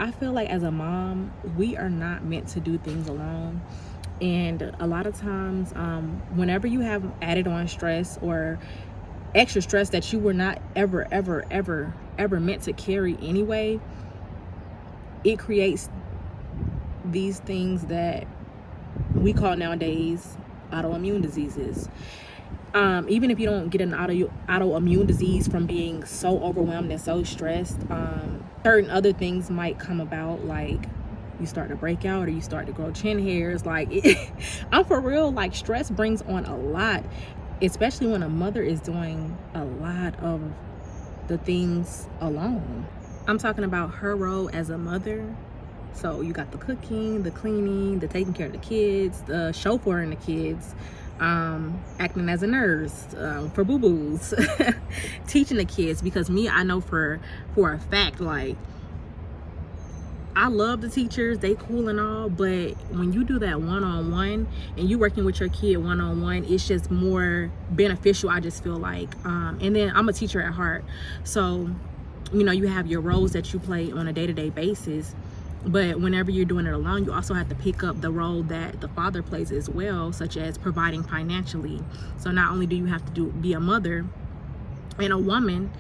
I feel like as a mom, we are not meant to do things alone. And a lot of times, whenever you have added on stress or extra stress that you were not ever meant to carry anyway, it creates these things that we call nowadays autoimmune diseases. Even if you don't get an autoimmune disease from being so overwhelmed and so stressed, certain other things might come about, like you start to break out or you start to grow chin hairs. Like I'm for real, like stress brings on a lot, especially when a mother is doing a lot of the things alone. I'm talking about her role as a mother. So you got the cooking, the cleaning, the taking care of the kids, the chauffeuring the kids, acting as a nurse for boo-boos, teaching the kids. Because me, I know for a fact, like, I love the teachers, they cool and all, but when you do that one-on-one and you working with your kid one-on-one, it's just more beneficial, I just feel like. And then I'm a teacher at heart, so you know, you have your roles that you play on a day-to-day basis, but whenever you're doing it alone, you also have to pick up the role that the father plays as well, such as providing financially. So not only do you have to be a mother and a woman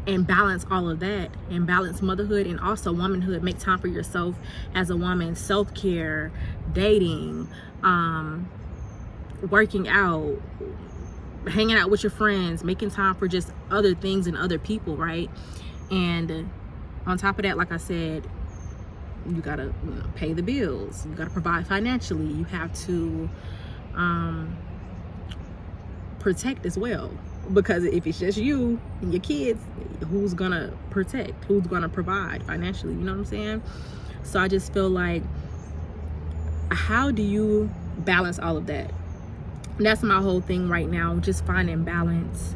and balance all of that, and balance motherhood and also womanhood, make time for yourself as a woman, self-care, dating, working out, hanging out with your friends, making time for just other things and other people, right? And on top of that, like I said, you gotta pay the bills, you gotta provide financially, you have to protect as well, because if it's just you and your kids, who's gonna protect, who's gonna provide financially, you know what I'm saying? So I just feel like, how do you balance all of that? And that's my whole thing right now, just finding balance.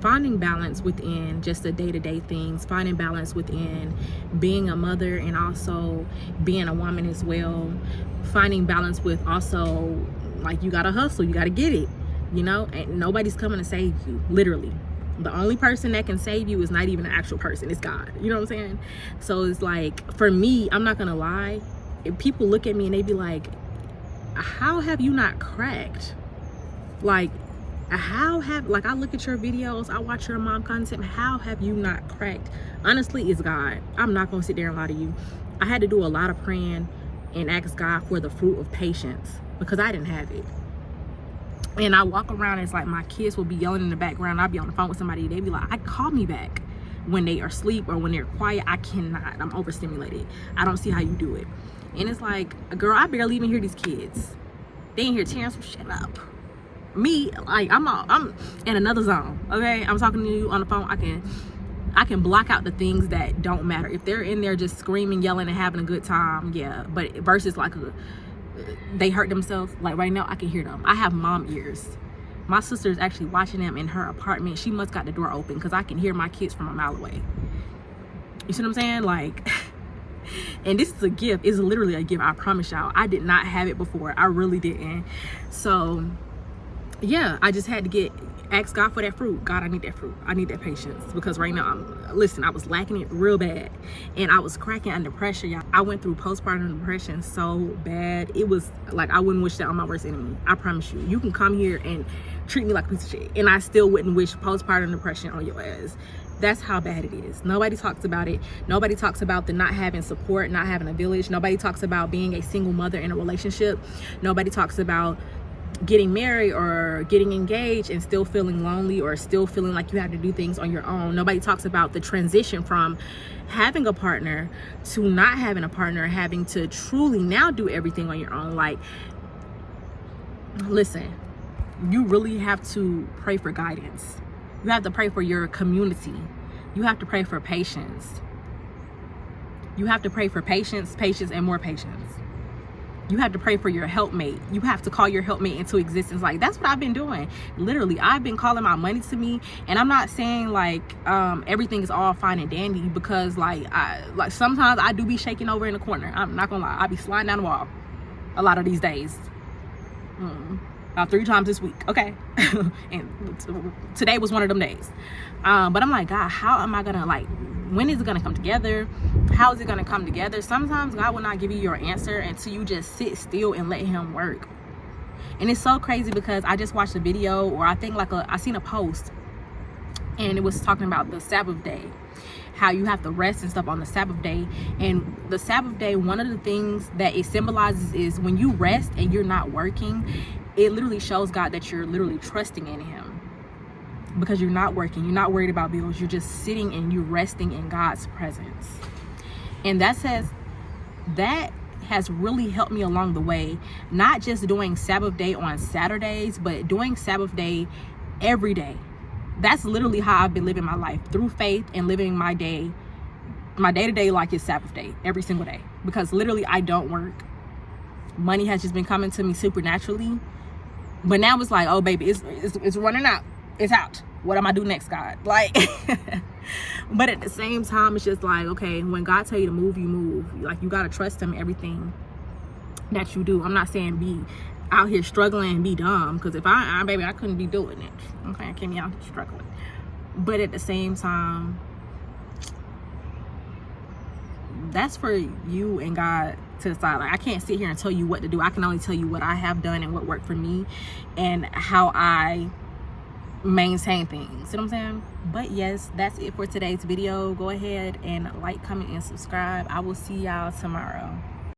Finding balance within just the day-to-day things, finding balance within being a mother and also being a woman as well, finding balance with also, like, you gotta hustle, you gotta get it, you know, and nobody's coming to save you, literally. The only person that can save you is not even an actual person, it's God, you know what I'm saying? So it's like, for me, I'm not gonna lie, if people look at me and they be like, how have you not cracked? Like, I look at your videos, I watch your mom content, how have you not cracked? Honestly, it's God. I'm not gonna sit there and lie to you. I had to do a lot of praying and ask God for the fruit of patience, because I didn't have it. And I walk around, it's like my kids will be yelling in the background, I'll be on the phone with somebody, they be like, call me back when they are asleep or when they're quiet. I cannot, I'm overstimulated. I don't see how you do it. And it's like, girl, I barely even hear these kids. They ain't here tearing some shit up. Me, like, I'm in another zone, okay? I'm talking to you on the phone, I can block out the things that don't matter. If they're in there just screaming, yelling, and having a good time, yeah. But versus like they hurt themselves, like right now I can hear them. I have mom ears. My sister is actually watching them in her apartment. She must got the door open, because I can hear my kids from a mile away. You see what I'm saying? Like, and this is a gift. It's literally a gift, I promise y'all. I did not have it before. I really didn't. So yeah, I just had to ask God for that fruit. God, I need that fruit. I need that patience, because right now, I was lacking it real bad, and I was cracking under pressure, y'all. I went through postpartum depression so bad. It was like, I wouldn't wish that on my worst enemy. I promise you. You can come here and treat me like a piece of shit, and I still wouldn't wish postpartum depression on your ass. That's how bad it is. Nobody talks about it. Nobody talks about the not having support, not having a village. Nobody talks about being a single mother in a relationship. Nobody talks about getting married or getting engaged and still feeling lonely, or still feeling like you have to do things on your own. Nobody talks about the transition from having a partner to not having a partner, having to truly now do everything on your own. Like, listen, you really have to pray for guidance. You have to pray for your community. You have to pray for patience. You have to pray for patience, and more patience. You have to pray for your helpmate. You have to call your helpmate into existence. Like, that's what I've been doing. Literally, I've been calling my money to me. And I'm not saying like everything is all fine and dandy, because like sometimes I do be shaking over in the corner. I'm not gonna lie. I be sliding down the wall a lot of these days. About 3 times this week, okay? And today was one of them days. But I'm like, God, how am I gonna like when is it going to come together? How is it going to come together? Sometimes God will not give you your answer until you just sit still and let him work. And it's so crazy because I just watched a video, or I think I seen a post, and it was talking about the Sabbath day, how you have to rest and stuff on the Sabbath day. And the Sabbath day, one of the things that it symbolizes is when you rest and you're not working, it literally shows God that you're literally trusting in him, because you're not working, you're not worried about bills, you're just sitting and you're resting in God's presence. And that has really helped me along the way, not just doing Sabbath day on Saturdays, but doing Sabbath day every day. That's literally how I've been living my life, through faith and living my day-to-day like it's Sabbath day every single day, because literally I don't work. Money has just been coming to me supernaturally. But now it's like, oh baby, it's running out, it's out, what am I do next, God? Like but at the same time, it's just like, okay, when God tell you to move, you move. Like, you gotta trust him in everything that you do. I'm not saying be out here struggling and be dumb, because if I baby, I couldn't be doing it. Okay, I can't be out here struggling. But at the same time, that's for you and God to decide. Like, I can't sit here and tell you what to do. I can only tell you what I have done and what worked for me and how I maintain things. You know what I'm saying? But yes, that's it for today's video. Go ahead and like, comment, and subscribe. I will see y'all tomorrow.